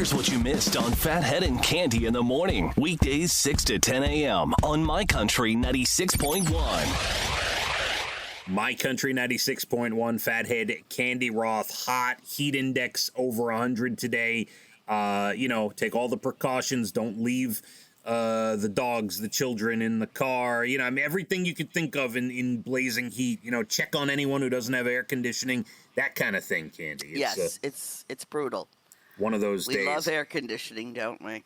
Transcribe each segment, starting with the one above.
Here's what you missed on Phathead and Cande in the morning. Weekdays 6 to 10 a.m. on My Country 96.1. My Country 96.1, Phathead, Cande Roth, hot, heat index over 100 today. Take all the precautions. Don't leave the dogs, the children in the car. Everything you could think of in blazing heat. Check on anyone who doesn't have air conditioning, that kind of thing, Cande. It's brutal. One of those days. We love air conditioning, don't we?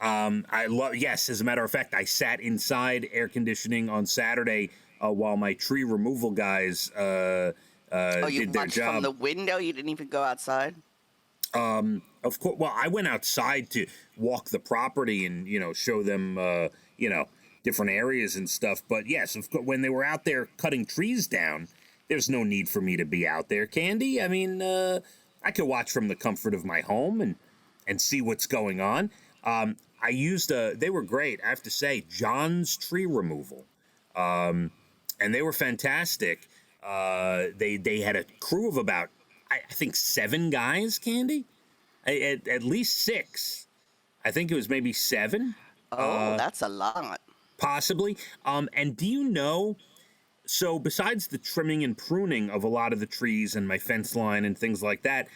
Yes, as a matter of fact, I sat inside air conditioning on Saturday while my tree removal guys did their job. You watched from the window? You didn't even go outside? Of course. Well, I went outside to walk the property and, show them, different areas and stuff. But yes, of course, when they were out there cutting trees down, there's no need for me to be out there, Cande. I could watch from the comfort of my home and see what's going on. I used they were great, I have to say, John's Tree Removal. And they were fantastic. They had a crew of about, I think, 7 guys, Cande? At least 6. I think it was maybe 7. Oh, that's a lot. Possibly. And do you know, so besides the trimming and pruning of a lot of the trees and my fence line and things like that,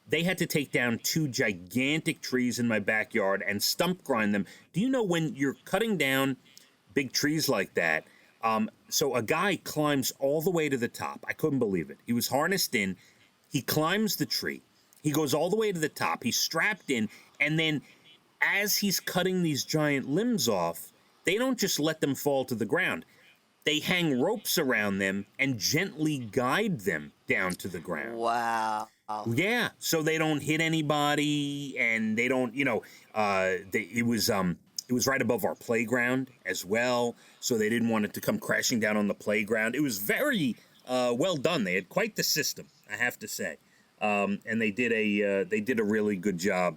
they had to take down 2 gigantic trees in my backyard and stump grind them. Do you know when you're cutting down big trees like that, so a guy climbs all the way to the top. I couldn't believe it. He was harnessed in. He climbs the tree. He goes all the way to the top. He's strapped in. And then as he's cutting these giant limbs off, they don't just let them fall to the ground. They hang ropes around them and gently guide them down to the ground. Wow. Yeah, so they don't hit anybody, and they don't, it was right above our playground as well, so they didn't want it to come crashing down on the playground. It was very well done. They had quite the system, I have to say, and they did a really good job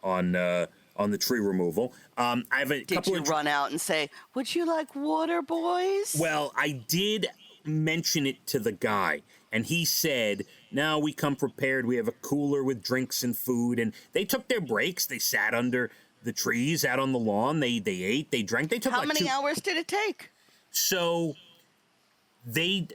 on the tree removal. I have a couple. Did you run out and say, "Would you like water, boys?" Well, I did mention it to the guy, and he said, "No, we come prepared. We have a cooler with drinks and food." And they took their breaks. They sat under the trees out on the lawn. They ate. They drank. They took How many hours did it take? So they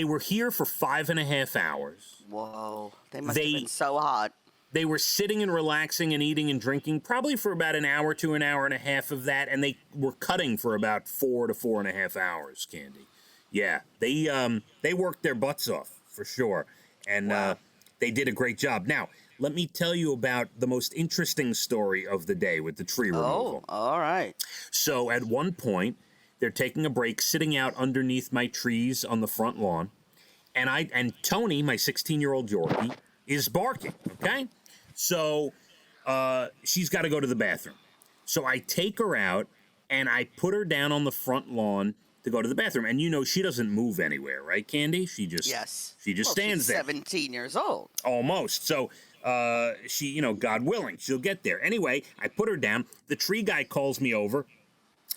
were here for 5.5 hours. Whoa, they must have been so hot. They were sitting and relaxing and eating and drinking probably for about an hour to an hour and a half of that, and they were cutting for about 4 to 4.5 hours, Cande. Yeah, they worked their butts off, for sure, and wow. They did a great job. Now, let me tell you about the most interesting story of the day with the tree removal. Oh, all right. So at one point, they're taking a break, sitting out underneath my trees on the front lawn, and Toni, my 16-year-old Yorkie, is barking, okay? So she's got to go to the bathroom. So I take her out, and I put her down on the front lawn to go to the bathroom. And she doesn't move anywhere, right, Cande? She just stands there. 17 years old. Almost. So she, God willing, she'll get there. Anyway, I put her down. The tree guy calls me over.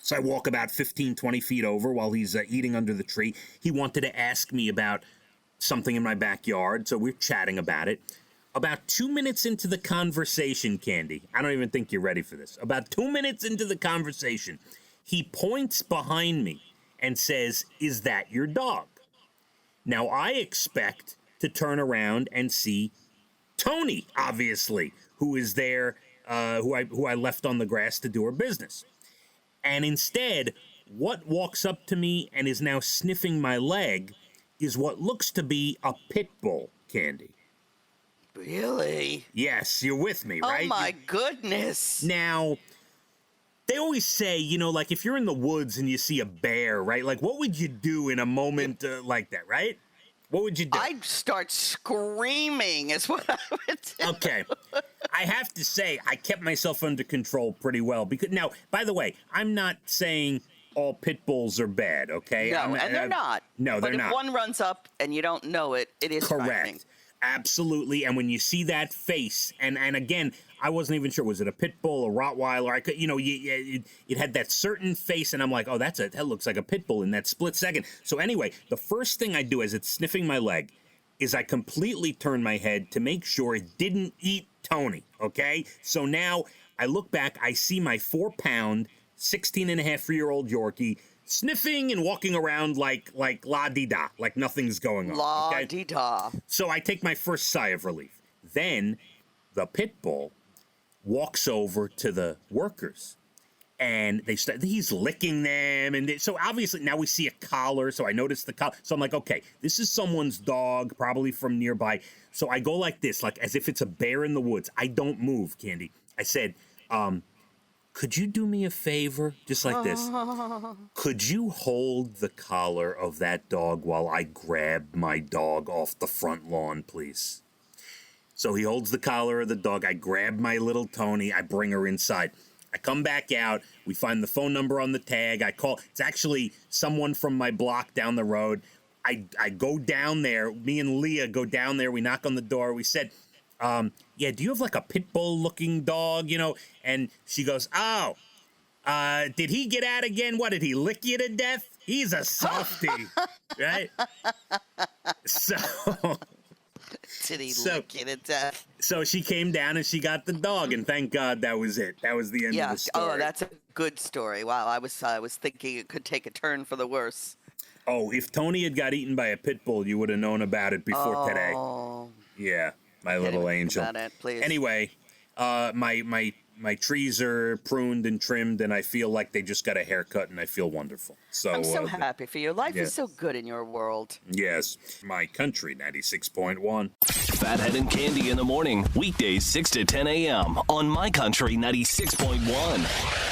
So I walk about 15, 20 feet over while he's eating under the tree. He wanted to ask me about something in my backyard, so we're chatting about it. About 2 minutes into the conversation, Cande, I don't even think you're ready for this. About 2 minutes into the conversation, he points behind me and says, "Is that your dog?" Now, I expect to turn around and see Toni, obviously, who is there, who I left on the grass to do her business. And instead, what walks up to me and is now sniffing my leg is what looks to be a pit bull, Cande. Really? Yes, you're with me, right? Oh, my goodness. Now, they always say, like if you're in the woods and you see a bear, right? Like, what would you do in a moment like that, right? What would you do? I'd start screaming is what I would do. Okay. I have to say, I kept myself under control pretty well. Because now, by the way, I'm not saying all pit bulls are bad, okay? No, and they're not. No, they're not. But if one runs up and you don't know it, it is correct. frightening. Absolutely. And when you see that face, and again, I wasn't even sure, was it a pit bull, a Rottweiler? I could, it had that certain face, and I'm like, oh, that looks like a pit bull in that split second. So anyway, the first thing I do as it's sniffing my leg is I completely turn my head to make sure it didn't eat Toni. okay? So now I look back, I see my 4-pound, 16-and-a-half-year-old Yorkie sniffing and walking around like la-di-da, like nothing's going on. La-di-da. Okay? So I take my first sigh of relief. Then the pit bull walks over to the workers. And he's licking them. And so obviously now we see a collar. So I notice the collar. So I'm like, okay, this is someone's dog, probably from nearby. So I go like this, like as if it's a bear in the woods. I don't move, Cande. I said, could you do me a favor? Just like this. Could you hold the collar of that dog while I grab my dog off the front lawn, please? So he holds the collar of the dog. I grab my little Toni. I bring her inside. I come back out. We find the phone number on the tag. I call. It's actually someone from my block down the road. I go down there. Me and Leah go down there. We knock on the door. We said, yeah, do you have like a pit bull looking dog, And she goes, oh, did he get out again? What, did he lick you to death? He's a softie, right? So... Did he lick you to death? So she came down and she got the dog, and thank God that was it. That was the end of the story. Oh, that's a good story. Wow, I was thinking it could take a turn for the worse. Oh, if Toni had got eaten by a pit bull, you would have known about it before today. Yeah, my little angel. About it, please. Anyway, my trees are pruned and trimmed, and I feel like they just got a haircut, and I feel wonderful. So I'm so happy for you. Life is so good in your world. Yes, my country 96.1. Phathead and Cande in the morning, weekdays 6 to 10 a.m. on My Country 96.1.